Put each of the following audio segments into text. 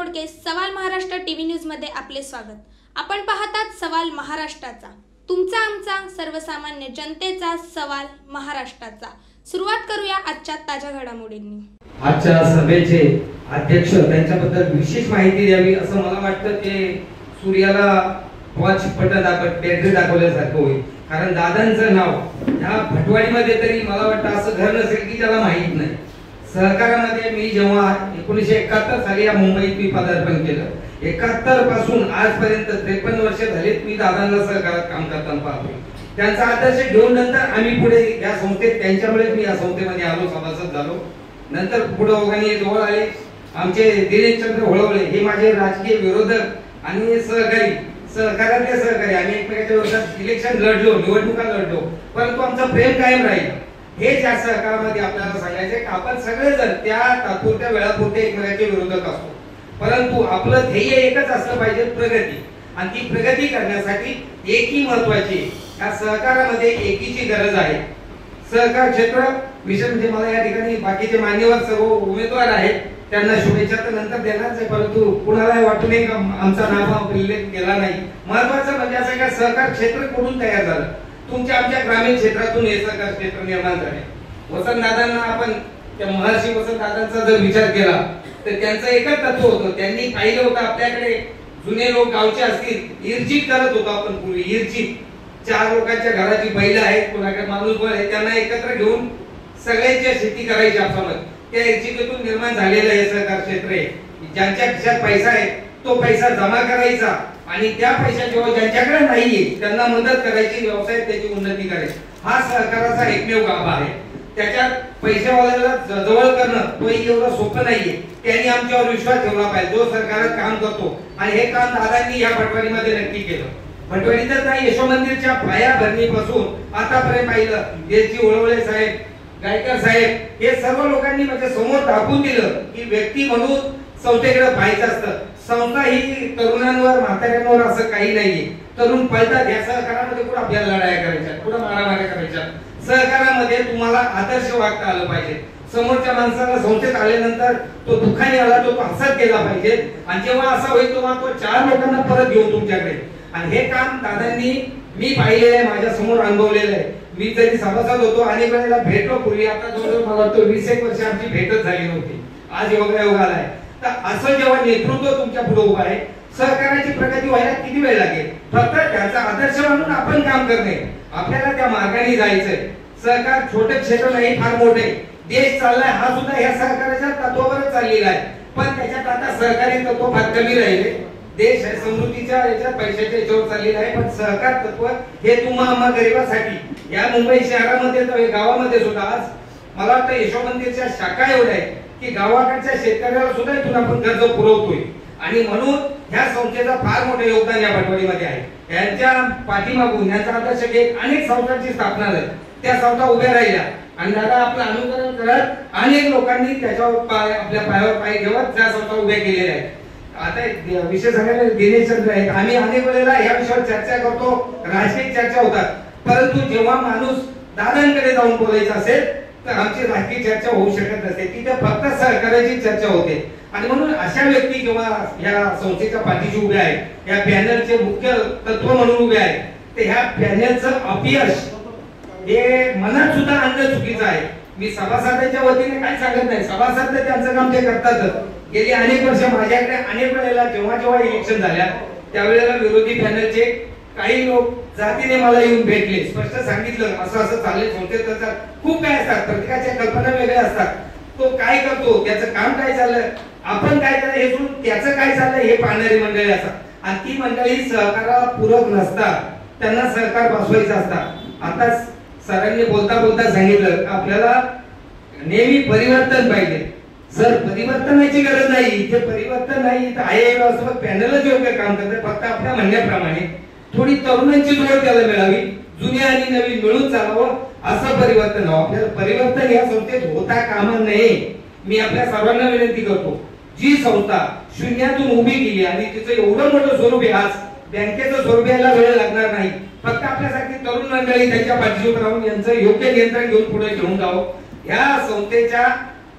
मोडके सवाल Maharashtra TV news मध्ये आपले स्वागत। आपण पाहतात सवाल महाराष्ट्राचा, तुमचा आमचा सर्वसामान्य जनतेचा सवाल महाराष्ट्राचा। सुरुवात करूया आजच्या ताज्या घडामोडींनी। आजच्या सभेचे अध्यक्ष त्यांच्याबद्दल विशेष माहिती द्यावी असं मला वाटतं। ते सूर्याला वॉच बटन बॅटरी दाखवल्यासारखं होईल, कारण दादांचं नाव ह्या भटवाडीमध्ये तरी मला वाटतं असं घर नसेल की त्याला माहित नाही। सहकारामध्ये मी जेव्हा 1971 साली या मुंबईत मी पदार्पण केलं, 71 पासून आजपर्यंत 53 वर्ष झालीत मी दादांना सहकारात काम करताना पाहतोय। त्यांचा आदर्श घेऊन नंतर आम्ही पुढे या संस्थेत, त्यांच्यामुळे मी या संस्थेमध्ये आलो, सभासद झालो। नंतर पुढे ओघांनी जवळ आले आमचे दिनेशचंद्र होळवळे, हे माझे राजकीय विरोधक आणि सहकारी, सहकारातले सहकारी। आम्ही एकमेकांच्या विरोधात इलेक्शन लढलो, निवडणुका लढलो, परंतु आमचं प्रेम कायम राहील। हे ज्या सहकारामध्ये आपल्याला सांगायचे की आपण सगळेजण त्या तात्पुरत्या वेळापुरते एकमेकांचे विरोधक असतो, परंतु आपलं ध्येय एकच असलं पाहिजे, प्रगती। आणि ती प्रगती करण्यासाठी एकी महत्त्वाची, या सहकारामध्ये एकीची गरज आहे। सहकार क्षेत्र विषय म्हणजे मला या ठिकाणी बाकीचे मान्यवर सर्व उमेदवार आहेत, त्यांना शुभेच्छा तर नंतर देणारच आहे, परंतु कुणाला वाटू नये का आमचा नाव उल्लेख केला नाही। महत्त्वाचं म्हणजे असं का सहकार क्षेत्र कुठून तयार झालं, तुमच्या आमच्या ग्रामीण क्षेत्रातून हे सहकार क्षेत्र निर्माण झाले। वसंतदादांना आपण त्या महर्षी वसंतदादांचा जर विचार केला तर त्यांचं एकच तत्व होतं, त्यांनी पाहिलं होतं आपल्याकडे जुने लोक गावचे असतील इर्जित करत होतो आपण पूर्वी, इर्जित 4 लोकांच्या घराची बैल आहेत, कोणाकडे माणूस बळ आहे, त्यांना एकत्र घेऊन सगळ्यांची शेती करायची आपण, त्या इर्जितीतून निर्माण झालेलं हे सहकार क्षेत्र आहे। ज्यांच्या खिशात पैसा आहे तो पैसा जमा करायचा आणि त्या पैसा जेव्हा ज्यांच्याकडे नाहीये त्यांना मदत करायची, व्यवसाय त्याची उन्नती करायची, हा सहकाराचा एकमेव गाभा आहे। त्याच्यात पैशावाल्याला जवळ करणं तोही एवढं सोपं नाहीये, त्यांनी आमच्यावर विश्वास ठेवला पाहिजे जो सरकारात काम करतो, आणि हे काम दादांनी या भटवाडीमध्ये नक्की केलं। भटवाडीतच नाही, यशोमंदिरच्या पायाभरणीपासून आतापर्यंत पाहिलं, देशजी होळवळे साहेब, गायकर साहेब, हे सर्व लोकांनी म्हणजे समोर दाखवून दिलं की व्यक्ती म्हणून संस्थेकडे पाहायचं असतं। संस्था ही तरुणांवर म्हाताऱ्यांवर असं काही नाहीये, तरुण पळतात। या सहकारामध्ये कुठं आपल्याला लढाया करायच्या, कुठं मारामाऱ्या करायच्या, सहकारामध्ये तुम्हाला आदर्श वागता आलं पाहिजे। समोरच्या माणसाला संस्थेत आल्यानंतर तो दुःखाने आला तो हसत गेला पाहिजे, आणि जेव्हा असा होईल तेव्हा तो 4 लोकांना परत घेऊन तुमच्याकडे, आणि हे काम दादांनी मी पाहिलेलं आहे, माझ्या समोर अनुभवलेलं आहे। मी जरी सभासद होतो अनेक वेळेला भेटलो पूर्वी, आता जवळजवळ मला वाटतं 20 वर्ष आमची भेटच झाली नव्हती, आज योगायोग आलाय। तर असं जेव्हा नेतृत्व तुमच्या पुढे उभं आहे, सहकाराची प्रगती व्हायला किती वेळ लागेल, फक्त त्याचा आदर्श म्हणून आपण काम करणे, आपल्याला त्या मार्गाने जायचंय। सहकार छोटे क्षेत्र नाही, फार मोठे देश चाललाय, हा सुद्धा या सहकाराच्या तत्वावरच चाललेला आहे, पण त्याच्यात आता सहकारी तत्व फार कमी राहिले। देश समृद्धीच्या याच्यात पैशाच्या याच्यावर चाललेला आहे, पण सहकार तत्व हे तुम्हा गरिबासाठी या मुंबई शहरामध्ये तर गावामध्ये सुद्धा आज मला वाटतं यशोमंदिरच्या शाखा एवढ्या आहेत की गावाकडच्या शेतकऱ्याला सुद्धा इथून आपण कर्ज पुरवतोय, आणि म्हणून ह्या संस्थेचं फार मोठं योगदान या भटवाडीमध्ये आहे। यांच्या पाठीमागून यांचा आदर्श घेत अनेक संस्थांची स्थापना झाली, त्या संस्था उभ्या राहिल्या, आणि दादा आपलं अनुकरण करत अनेक लोकांनी त्याच्यावर आपल्या पायावर पाय ठेवत त्या संस्था उभ्या केलेल्या आहेत। आता विषय सांगायला दिनेशचंद्र आहेत, आम्ही अनेक वेळेला या विषयावर चर्चा करतो, राजकीय चर्चा होतात, परंतु जेव्हा माणूस दादांकडे जाऊन बोलायचं असेल तर आमची राजकीय चर्चा होऊ शकत नसते, तिथे फक्त सहकार्याची चर्चा होते। आणि म्हणून अशा व्यक्ती जेव्हा या संस्थेच्या पाठीशी उभे आहेत, या पॅनलचे मुख्य तत्व म्हणून उभे आहेत, तर ह्या पॅनलचं अपयश हे मनात सुद्धा आणणं चुकीचं आहे। मी सभासदांच्या वतीने काय सांगत नाही, सभासद त्यांचं काम ते करतातच। गेली अनेक वर्ष माझ्याकडे अनेक वेळेला जेव्हा जेव्हा इलेक्शन झाल्या त्यावेळेला विरोधी पॅनलचे काही लोक जातीने मला येऊन भेटले, स्पष्ट सांगितलं असं असं चाललंय संस्थेत, खूप काय असतात, प्रत्येकाच्या कल्पना वेगळ्या असतात, तो काय करतो, त्याचं काम काय चाललंय, आपण काय करायचं हे सोडून त्याचं काय चाललंय हे पाहणारी मंडळी असतात, आणि ती मंडळी सहकाराला पूरक नसतात, त्यांना सहकार बसवायचं असतात। आता सरांनी बोलता बोलता सांगितलं आपल्याला नेहमी परिवर्तन पाहिजे, सर परिवर्तनाची गरज नाही, इथे परिवर्तन नाही, इथे आहे पॅनलच योग्य काम करते, फक्त आपल्या म्हणण्याप्रमाणे थोडी तरुणांची जोड त्याला मिळावी, जुन्या आणि नवीन मिळून चालावं, असं परिवर्तन हवं। आपल्याला परिवर्तन या संस्थेत होता कामा नये। मी आपल्या सर्वांना विनंती करतो, जी संस्था शून्यातून उभी केली आणि तिचं एवढं मोठं स्वरूप आहे, आज बँकेचं स्वरूप यायला वेळ लागणार नाही, फक्त आपल्यासारखी तरुण मंडळी त्यांच्या पाठीशी राहून यांचं योग्य नियंत्रण घेऊन पुढे घेऊन जावं। या संस्थेच्या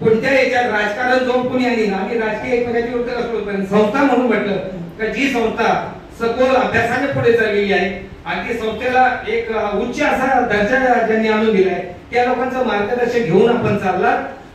कोणत्या याच्यात राजकारण जाऊन कोणी आणि आम्ही राजकीय एकमेकांच्या विरुद्ध असलो, पण संस्था म्हणून म्हटलं का जी संस्था सखोल अभ्यासाने पुढे चाललेली आहे आणि ती संस्थेला एक उच्च असा दर्जा ज्यांनी आणून दिलाय त्या लोकांचं मार्गदर्शन घेऊन आपण चालला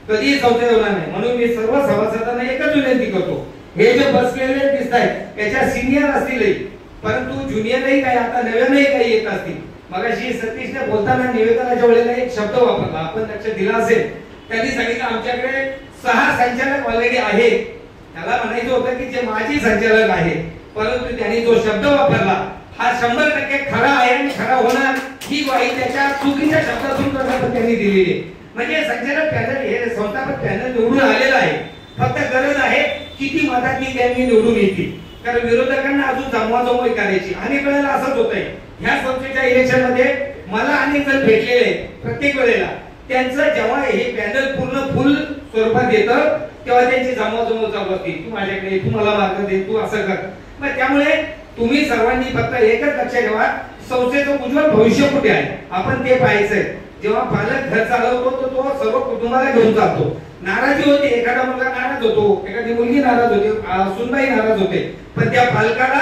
कधीही संशय होणार नाही. म्हणून मी सर्व सभासदांना एकच विनंती करतो, हे जे बसलेले दिसत आहेत याच्या सिनियर असतील परंतु ज्युनियरही काही आता नव्यानही काही येत असतील. मगाशी सतीशने बोलताना निवेदनाच्या वेळेला एक शब्द वापरला, आपण लक्ष दिला असेल. त्यांनी सांगितलं आमच्याकडे 6 संचालक ऑलरेडी आहेत. त्याला म्हणायचं होतं की जे माजी संचालक आहेत, परंतु त्यांनी जो शब्द वापरला हा 100% खरा आहे आणि खरा होणार ही ग्वाही त्याच्या चुकीच्या शब्दातून त्यांनी दिलेली आहे. म्हणजे संचालक पॅनल हे संस्थापक पॅनल निवडून आलेलं आहे. फक्त गरज आहे किती मतांनी त्यांनी निवडून येतील, कारण विरोधकांना अजून जमवाजमवी करायची. अनेक वेळेला असंच होतंय. ह्या संस्थेच्या इलेक्शन मध्ये मला अनेक जण भेटलेले प्रत्येक वेळेला त्यांचं जेव्हा हे पॅनल पूर्ण फुल स्वरूपात येतं तेव्हा त्यांची जमवाजमव चालू असते, तू माझ्याकडे, तू मला मार्ग दे, तू असं कर. मग त्यामुळे तुम्ही सर्वांनी फक्त एकच लक्ष ठेवा, संस्थेचं उज्ज्वल भविष्य कुठे आहे आपण ते पाहायचंय. जेव्हा पालक घर चालवतो तर तो सर्व कुटुंबाला घेऊन जातो. नाराजी होते, एखादा मुलगा नाराज होतो, एखादी मुलगी नाराज होते, सुनबाई नाराज होते, पण त्या पालकाला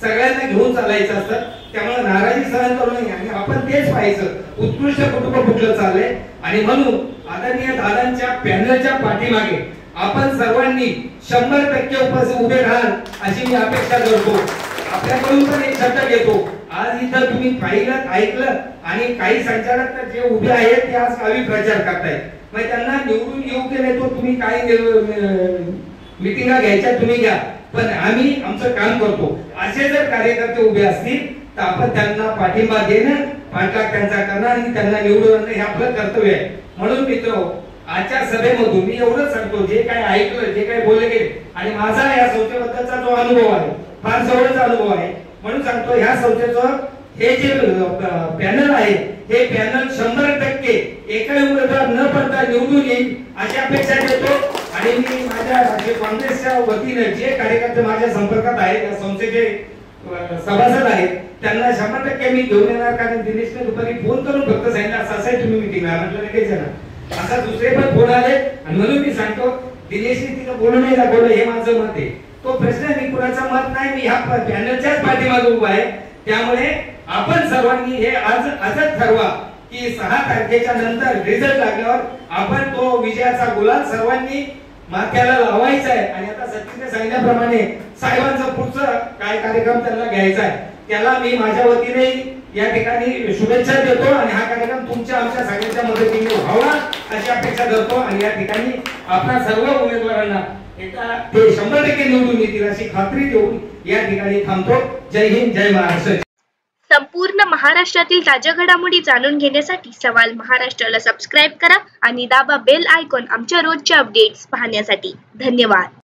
सगळ्यांना घेऊन चालायचं असतं. त्यामुळे नाराजी सहन करू नये आणि आपण तेच पाहायचं उत्कृष्ट कुटुंब कुठलं चाललंय. आणि म्हणून आदरणीय दादांच्या पॅनलच्या पाठीमागे आपण सर्वांनी 100% उभे राहाल अशी मी अपेक्षा करतो. आपल्याकडून पण एक शब्द घेतो, आज इथं तुम्ही पाहिलं ऐकलं आणि काही संचालक तर जे उभे आहेत ते आज गावी प्रचार करतायत. मग त्यांना निवडून येऊ की नाही तो तुम्ही काय मिटिंगा घ्यायच्या तुम्ही घ्या, पण आम्ही आमचं काम करतो. असे जर कार्यकर्ते उभे असतील तर आपण त्यांना पाठिंबा देणं, पाठलाग त्यांचा करणं आणि त्यांना निवडून आणणं हे आपलं कर्तव्य आहे. म्हणून मित्र आजच्या सभेमधून मी एवढंच सांगतो, जे काय ऐकलं, जे काय बोलले गेले आणि माझा या संस्थेबद्दलचा जो अनुभव आहे फार जवळचा अनुभव आहे, म्हणून सांगतो ह्या संस्थेचं हे जे पॅनल आहे हे पॅनल 100% एका उमेदवार न पडता निवडून येईल अशी अपेक्षा देतो. आणि मी माझ्या काँग्रेसच्या वतीने जे कार्यकर्ते माझ्या संपर्कात आहेत, या संस्थेचे सभासद आहेत, त्यांना 100% मी घेऊन येणार. कारण दिनेशने दुपारी फोन करून फक्त सांगितलं असं तुम्ही मिटिंगला, म्हटलं लगेच येणार. असा दुसरे पण फोन आले आणि म्हणून मी सांगतो दिनेशने तिथं बोलू नाही दाखवलं हे माझं मत आहे. तो प्रश्न मी कुणाचा मत नाही, मी ह्या पॅनलच्याच पाठीमागे उभा आहे. त्यामुळे आपण सर्वांनी हे आजच ठरवा की 6 तारखेच्या नंतर रिझल्ट लागल्यावर आपण तो विजयाचा गुलाल सर्वांनी माथ्याला लावायचा आहे. आणि आता सतीशने सांगितल्याप्रमाणे साहेबांचं पुढचं काय कार्यक्रम त्यांना घ्यायचा आहे त्याला मी माझ्या वतीने या ठिकाणी शुभेच्छा देतो. आणि हा कार्यक्रम तुमच्या आमच्या सगळ्यांच्या मदतीने व्हावा अशी अपेक्षा करतो. आणि या ठिकाणी आपल्या सर्व उमेदवारांना ते 100% निवडून येतील अशी खात्री देऊन या ठिकाणी थांबतो. जय हिंद, जय महाराष्ट्र. संपूर्ण महाराष्ट्रातील ताज्या घडामोडी जाणून घेण्यासाठी सवाल महाराष्ट्राला सबस्क्राईब करा आणि दाबा बेल आयकॉन आमच्या रोजच्या अपडेट्स पाहण्यासाठी. धन्यवाद.